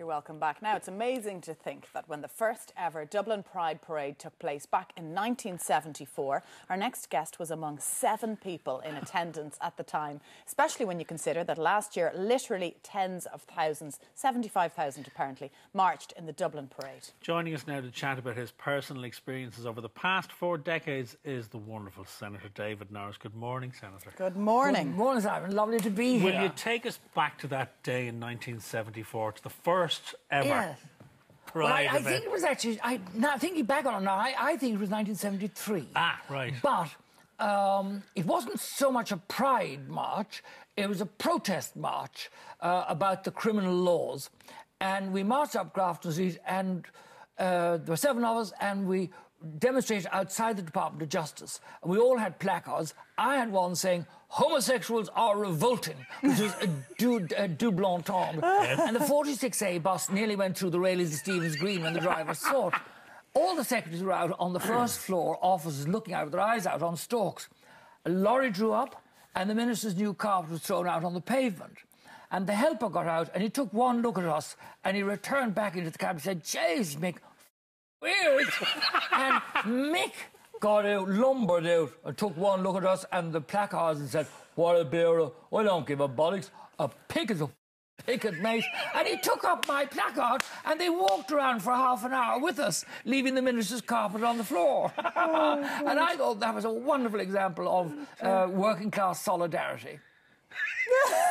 welcome back. Now, it's amazing to think that when the first ever Dublin Pride Parade took place back in 1974, our next guest was among 7 people in attendance at the time, especially when you consider that last year, literally tens of thousands, 75,000 apparently, marched in the Dublin Parade. Joining us now to chat about his personal experiences over the past 4 decades is the wonderful Senator David Norris. Good morning, Senator. Good morning. Good morning, Simon. Lovely to be here. Will you take us back to that day in 1974, to the first ever Pride event? I think it was actually, now thinking back on it now, I think it was 1973. Ah, right. But it wasn't so much a Pride march, it was a protest march about the criminal laws. And we marched up Grafton Street, and there were 7 of us, and we demonstrated outside the Department of Justice. And we all had placards. I had one saying, "Homosexuals are revolting," which was a double entendre. Yes. And the 46A bus nearly went through the railings of Stephen's Green when the driver saw it. All the secretaries were out on the first floor, officers looking out with their eyes out on stalks. A lorry drew up, and the minister's new carpet was thrown out on the pavement. And the helper got out, and he took one look at us, and he returned back into the cab and said, "Jeez, Mick, weird." And Mick got out, lumbered out, and took one look at us and the placards and said, "What a bearer, I don't give a bollocks, a pig is a picket, mate." And he took up my placard and they walked around for half an hour with us, leaving the minister's carpet on the floor. And I thought that was a wonderful example of working class solidarity.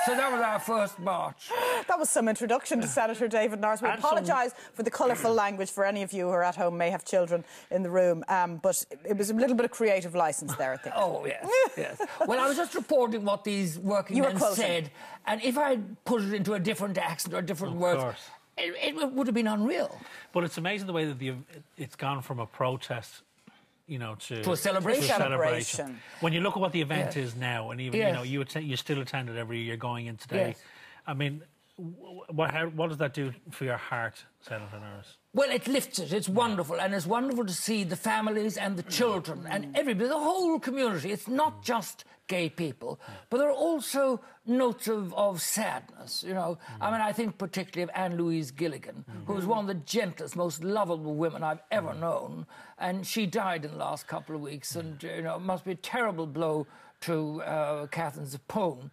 So that was our first march. That was some introduction to Senator David Norris. We apologise for the colourful language for any of you who are at home, may have children in the room, but it was a little bit of creative licence there, I think. Oh, yes, yes. Well, I was just reporting what these working men said, and if I put it into a different accent or different words, it would have been unreal. But it's amazing the way that it's gone from a protest, you know, to a celebration. When you look at what the event is now, and even you know, you still attend it every year going in today. Yes. I mean, what does that do for your heart, Senator Norris? Well, it lifts it. It's wonderful, and it's wonderful to see the families and the children and everybody, the whole community. It's not just gay people, but there are also notes of sadness, you know. I mean, I think particularly of Anne-Louise Gilligan, who was one of the gentlest, most lovable women I've ever known, and she died in the last couple of weeks, and, you know, it must be a terrible blow to Catherine Zappone.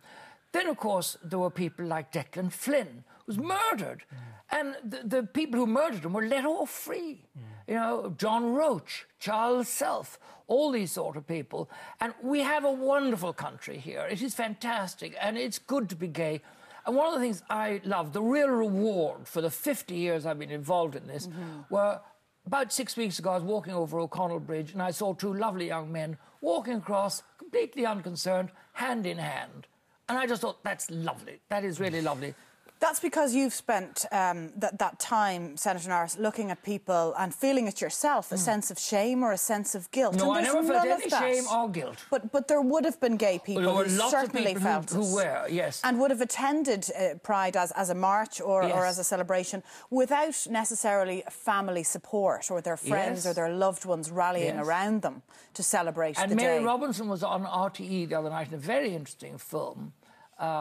Then, of course, there were people like Declan Flynn, who was murdered, and the people who murdered him were let off free. You know, John Roach, Charles Self, all these sort of people. And we have a wonderful country here. It is fantastic, and it's good to be gay. And one of the things I love, the real reward for the 50 years I've been involved in this, were about 6 weeks ago, I was walking over O'Connell Bridge, and I saw 2 lovely young men walking across, completely unconcerned, hand in hand. And I just thought, that's lovely. That is really lovely. That's because you've spent that time, Senator Norris, looking at people and feeling it yourself, a sense of shame or a sense of guilt. No, I never felt any shame or guilt. But there would have been gay people who certainly felt it. Who were, yes. And would have attended Pride as a march or as a celebration without necessarily family support or their friends or their loved ones rallying around them to celebrate the day. And Mary Robinson was on RTE the other night in a very interesting film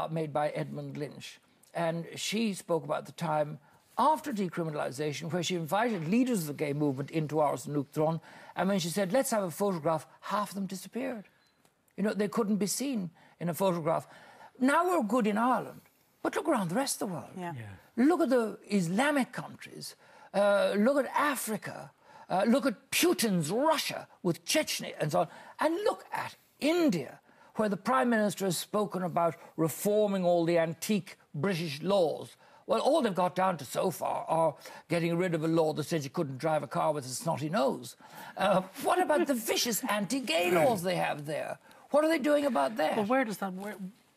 made by Edmund Lynch. And she spoke about the time after decriminalisation where she invited leaders of the gay movement into Áras an Uachtaráin, and when she said, "Let's have a photograph," half of them disappeared. You know, they couldn't be seen in a photograph. Now we're good in Ireland, but look around the rest of the world. Look at the Islamic countries. Look at Africa. Look at Putin's Russia with Chechnya and so on. And look at India, where the Prime Minister has spoken about reforming all the antique British laws. Well, all they've got down to so far are getting rid of a law that said you couldn't drive a car with a snotty nose. What about the vicious anti-gay laws they have there? What are they doing about that? Well,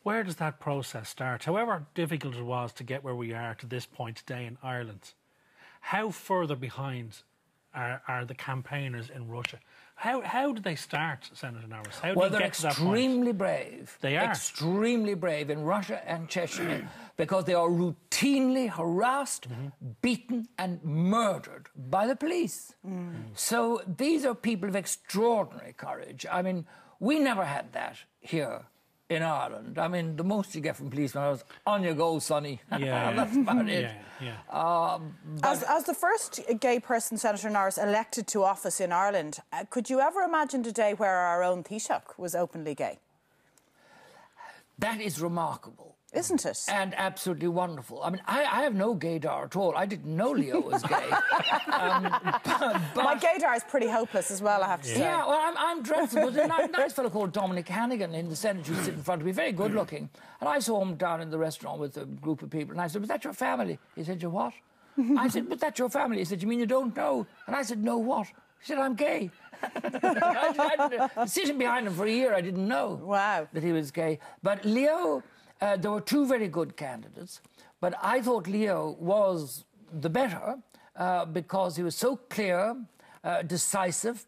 where does that process start? However difficult it was to get where we are to this point today in Ireland, how further behind are the campaigners in Russia? How did they start, Senator Norris? How did they get to that point? Well, they're extremely brave. They are? Extremely brave in Russia and Chechnya because they are routinely harassed, beaten and murdered by the police. So these are people of extraordinary courage. I mean, we never had that here in Ireland. I mean, the most you get from policemen is, on you go, sonny. Yeah. That's about it. As the first gay person, Senator Norris, elected to office in Ireland, could you ever imagine a day where our own Taoiseach was openly gay? That is remarkable. Isn't it? And absolutely wonderful. I mean, I have no gaydar at all. I didn't know Leo was gay. But my gaydar is pretty hopeless as well, I have to say. Yeah, well, I'm dreadful. There's a nice fellow called Dominic Hannigan in the Senate who's sitting in front of me, very good looking. And I saw him down in the restaurant with a group of people. And I said, was that your family? He said, you what? I said, but that's your family. He said, you mean you don't know? And I said, no what? He said, I'm gay. I'd been sitting behind him for a year, I didn't know that he was gay. But Leo... there were two very good candidates, but I thought Leo was the better because he was so clear, decisive,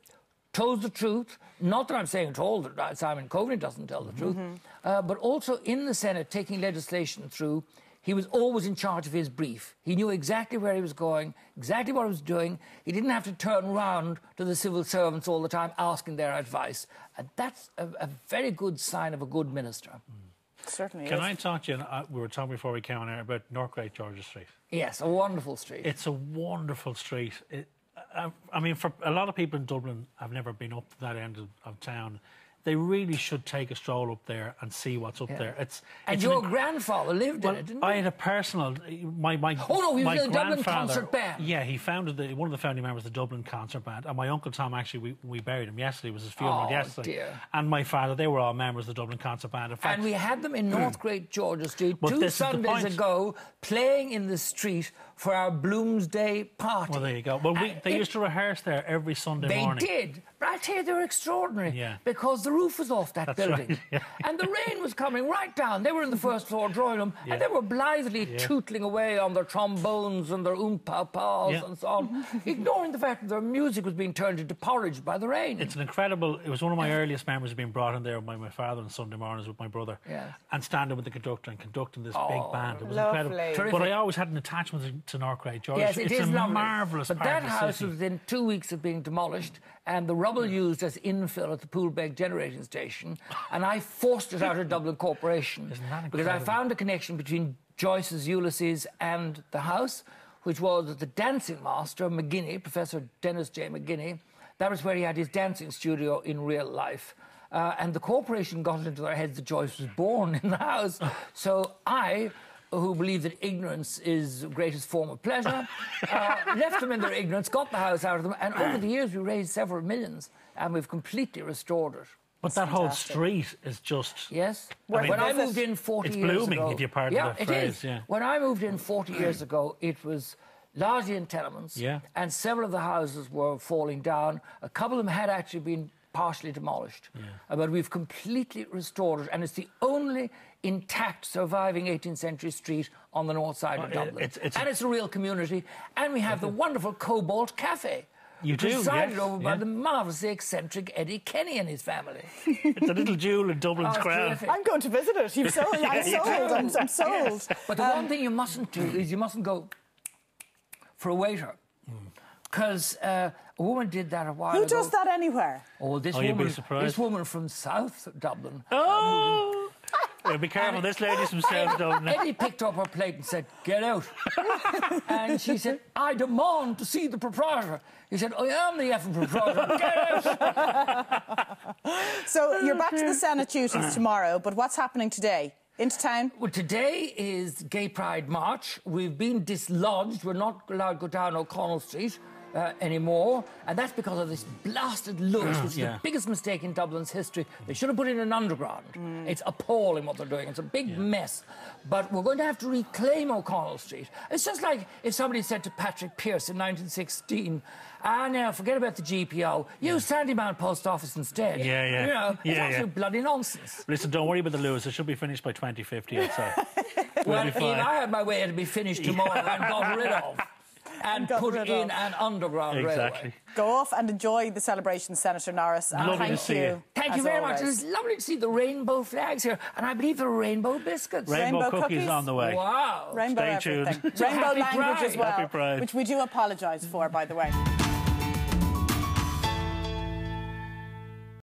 told the truth. Not that I'm saying at all that Simon Coveney doesn't tell the truth, but also in the Senate, taking legislation through, he was always in charge of his brief. He knew exactly where he was going, exactly what he was doing. He didn't have to turn around to the civil servants all the time asking their advice. And that's a very good sign of a good minister. Certainly Can I talk to you, we were talking before we came on air about North Great George's Street. Yes, a wonderful street. It's a wonderful street. I mean, for a lot of people in Dublin, I've never been up to that end of town. They really should take a stroll up there and see what's up there. And your grandfather lived in it, didn't he? I had a personal... My oh, no, he was in the Dublin grandfather... Concert Band. Yeah, he founded one of the founding members of the Dublin Concert Band. And my Uncle Tom, actually, we buried him yesterday. It was his funeral yesterday. Dear. And my father, they were all members of the Dublin Concert Band. In fact, and we had them in North Great George's Street 2 Sundays ago, playing in the street for our Bloomsday party. Well, there you go. Well, they used to rehearse there every Sunday morning. They did. But I tell you, they were extraordinary. Yeah. Because the roof was off that building. Right, yeah. And the rain was coming right down. They were in the first floor drawing room. And they were blithely tootling away on their trombones and their oom-pa-pas and so on, ignoring the fact that their music was being turned into porridge by the rain. It's an incredible... It was one of my earliest memories of being brought in there by my father on Sunday mornings with my brother. Yes. And standing with the conductor and conducting this big band. It was incredible. Terrific. But I always had an attachment to North Great George. Yes, it is a lovely. marvellous But part that of the house city. was within 2 weeks of being demolished, and the rubble used as infill at the Poolbeg generating station, and I forced it out of Dublin Corporation. Isn't that because I incredible? found a connection between Joyce's Ulysses and the house, which was that the dancing master, McGuinney, Professor Dennis J. McGuinney, that was where he had his dancing studio in real life. And the corporation got it into their heads that Joyce was born in the house. So I, who believe that ignorance is the greatest form of pleasure, left them in their ignorance, got the house out of them, and over the years we raised several millions, and we've completely restored it. But that whole street is just... Yes. I mean, when I moved in 40 years ago... It's blooming, if you're part of that phrase. Yeah, when I moved in 40 years ago, it was largely in tenements, and several of the houses were falling down. A couple of them had actually been partially demolished. But we've completely restored it, and it's the only intact surviving 18th century street on the north side of Dublin. It's a real community, and we have the wonderful Cobalt Cafe. You do, presided over by the marvellously eccentric Eddie Kenny and his family. It's a little jewel in Dublin's crown. Terrific. I'm going to visit it. I'm sold. I'm sold. But the one thing you mustn't do is you mustn't go for a waiter. Because a woman did that a while ago. Who does that anywhere? Oh, you'd be surprised. This woman from South Dublin. Oh! Be careful, this lady's from South Dublin. Eddie picked up her plate and said, "Get out." And she said, "I demand to see the proprietor." He said, "I am the effing proprietor. Get out." So you're back to the Senate duties tomorrow, but what's happening today? Into town? Well, today is Gay Pride March. We've been dislodged. We're not allowed to go down O'Connell Street anymore, and that's because of this blasted Lewis, which is the biggest mistake in Dublin's history. They should have put in an underground. It's appalling what they're doing. It's a big mess. But we're going to have to reclaim O'Connell Street. It's just like if somebody said to Patrick Pearse in 1916, now forget about the GPO. Use Sandymount Post Office instead. Yeah. You know, it's absolute bloody nonsense. Listen, don't worry about the Lewis. It should be finished by 2050, I'd say. Well, if I had my way, it'd be finished tomorrow and got rid of. And put in an underground railway. Go off and enjoy the celebration, Senator Norris. And Lovely to see you. Thank you very much. It's lovely to see the rainbow flags here. And I believe there are rainbow biscuits. Rainbow cookies on the way. Wow. Rainbow Stay tuned. everything. Rainbow language as well, Happy Pride. which we do apologise for, by the way.